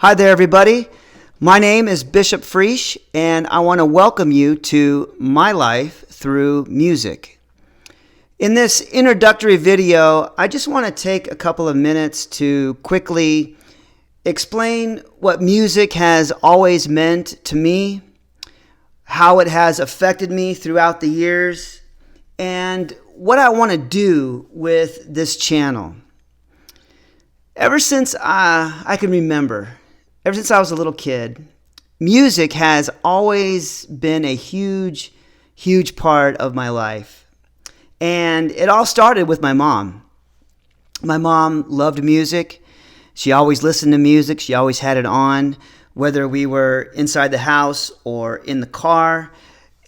Hi there, everybody. My name is Bishop Friesch, and I want to welcome you to My Life Through Music. In this introductory video, I just want to take a couple of minutes to quickly explain what music has always meant to me, how it has affected me throughout the years, and what I want to do with this channel. Ever since I can remember, ever since I was a little kid, music has always been a huge, huge part of my life. And it all started with my mom. My mom loved music. She always listened to music. She always had it on. Whether we were inside the house or in the car,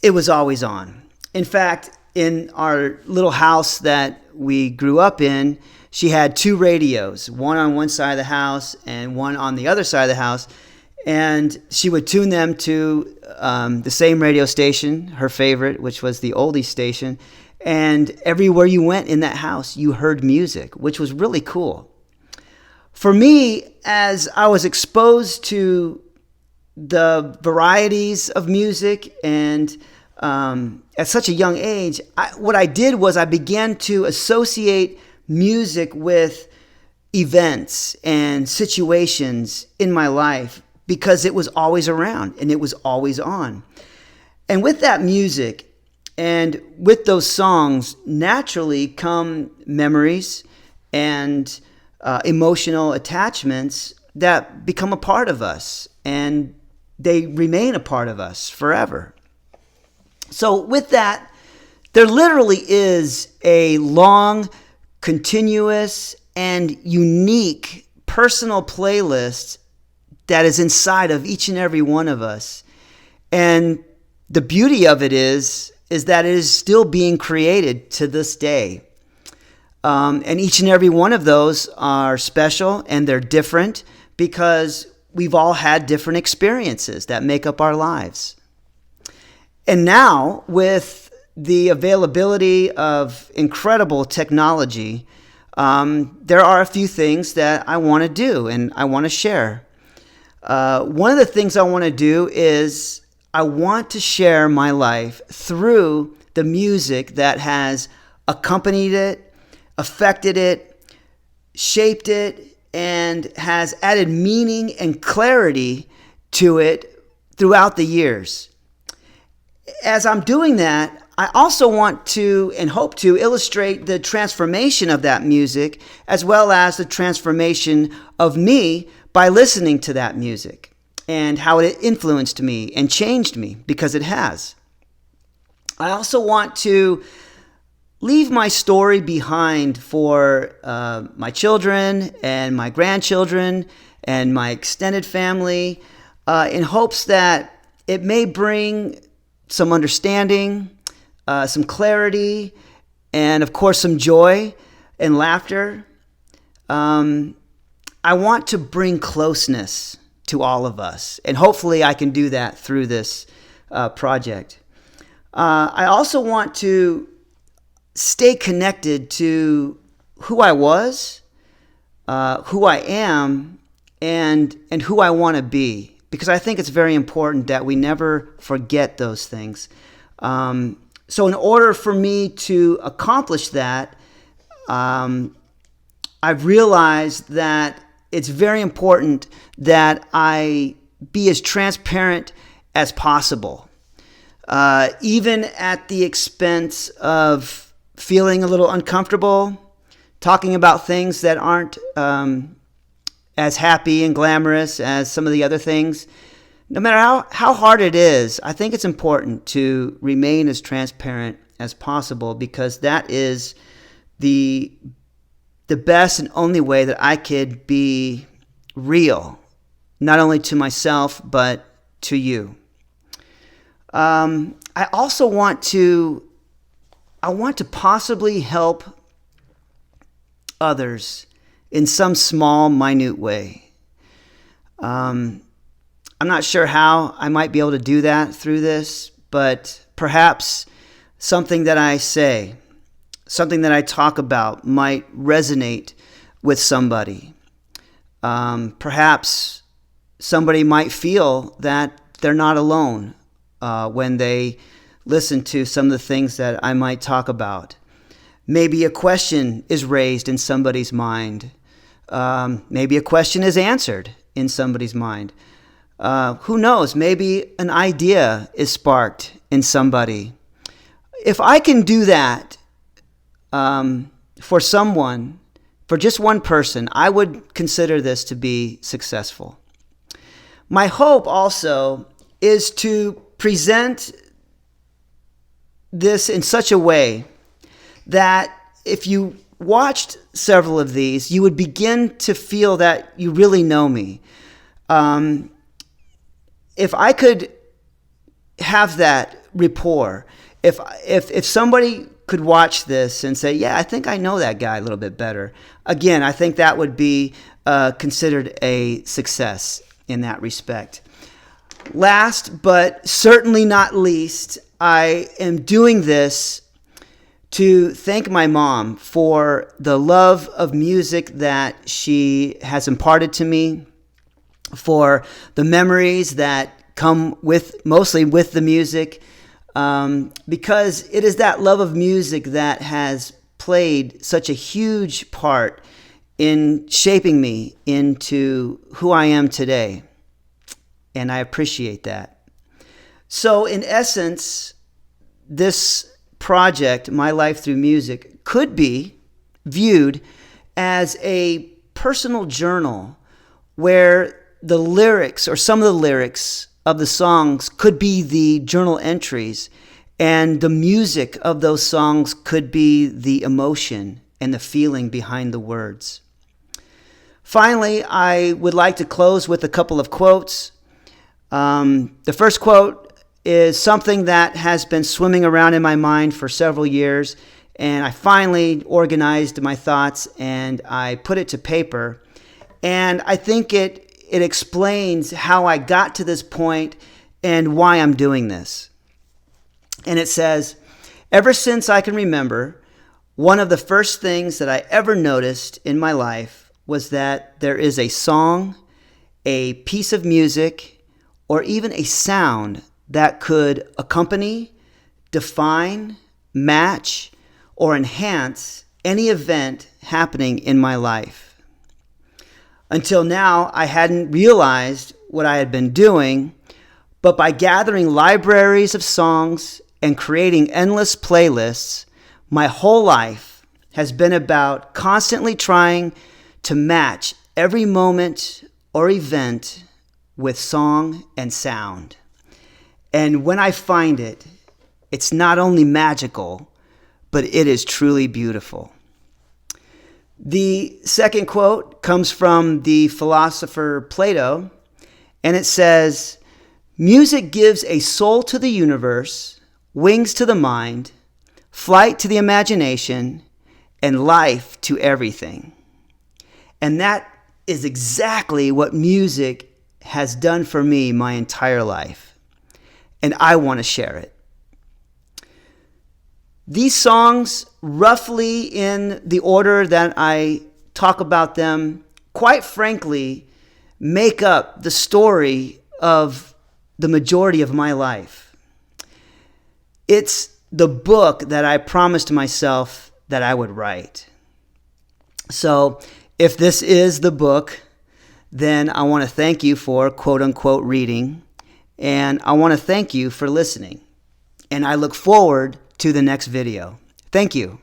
it was always on. In fact, in our little house that we grew up in, she had two radios, one on one side of the house and one on the other side of the house. And she would tune them to the same radio station, her favorite, which was the oldies station. And everywhere you went in that house, you heard music, which was really cool. For me, as I was exposed to the varieties of music and at such a young age, what I did was I began to associate music with events and situations in my life because it was always around and it was always on. And with that music and with those songs naturally come memories and emotional attachments that become a part of us, and they remain a part of us forever. So with that, there literally is a long, continuous, and unique personal playlist that is inside of each and every one of us. And the beauty of it is that it is still being created to this day. And each and every one of those are special and they're different because we've all had different experiences that make up our lives. And now, with the availability of incredible technology, there are a few things that I want to do and I want to share. One of the things I want to do is I want to share my life through the music that has accompanied it, affected it, shaped it, and has added meaning and clarity to it throughout the years. As I'm doing that, I also want to and hope to illustrate the transformation of that music as well as the transformation of me by listening to that music and how it influenced me and changed me, because it has. I also want to leave my story behind for my children and my grandchildren and my extended family in hopes that it may bring some understanding, some clarity, and of course some joy and laughter. I want to bring closeness to all of us, and hopefully I can do that through this project. I also want to stay connected to who I was, who I am, and who I want to be, because I think it's very important that we never forget those things. So in order for me to accomplish that, I've realized that it's very important that I be as transparent as possible, even at the expense of feeling a little uncomfortable, talking about things that aren't as happy and glamorous as some of the other things. No matter how hard it is, I think it's important to remain as transparent as possible, because that is the best and only way that I could be real, not only to myself, but to you. I also want to possibly help others in some small, minute way. I'm not sure how I might be able to do that through this, but perhaps something that I say, something that I talk about might resonate with somebody. Perhaps somebody might feel that they're not alone when they listen to some of the things that I might talk about. Maybe a question is raised in somebody's mind. Maybe a question is answered in somebody's mind. Who knows? Maybe an idea is sparked in somebody. If I can do that for someone, for just one person, I would consider this to be successful. My hope also is to present this in such a way that if you watched several of these, you would begin to feel that you really know me. If I could have that rapport, if somebody could watch this and say, yeah, I think I know that guy a little bit better, again, I think that would be considered a success in that respect. Last, but certainly not least, I am doing this to thank my mom for the love of music that she has imparted to me, for the memories that come mostly with the music, because it is that love of music that has played such a huge part in shaping me into who I am today. And I appreciate that. So in essence, this project, My Life Through Music, could be viewed as a personal journal where the lyrics or some of the lyrics of the songs could be the journal entries, and the music of those songs could be the emotion and the feeling behind the words. Finally, I would like to close with a couple of quotes. The first quote is something that has been swimming around in my mind for several years, and I finally organized my thoughts and I put it to paper, and I think it explains how I got to this point and why I'm doing this. And it says, ever since I can remember, one of the first things that I ever noticed in my life was that there is a song, a piece of music, or even a sound that could accompany, define, match, or enhance any event happening in my life. Until now, I hadn't realized what I had been doing, but by gathering libraries of songs and creating endless playlists, my whole life has been about constantly trying to match every moment or event with song and sound. And when I find it, it's not only magical, but it is truly beautiful. The second quote comes from the philosopher Plato, and it says, "Music gives a soul to the universe, wings to the mind, flight to the imagination, and life to everything." And that is exactly what music has done for me my entire life. And I want to share it. These songs, roughly in the order that I talk about them, quite frankly, make up the story of the majority of my life. It's the book that I promised myself that I would write. So if this is the book, then I want to thank you for quote-unquote reading, and I want to thank you for listening. And I look forward to the next video. Thank you.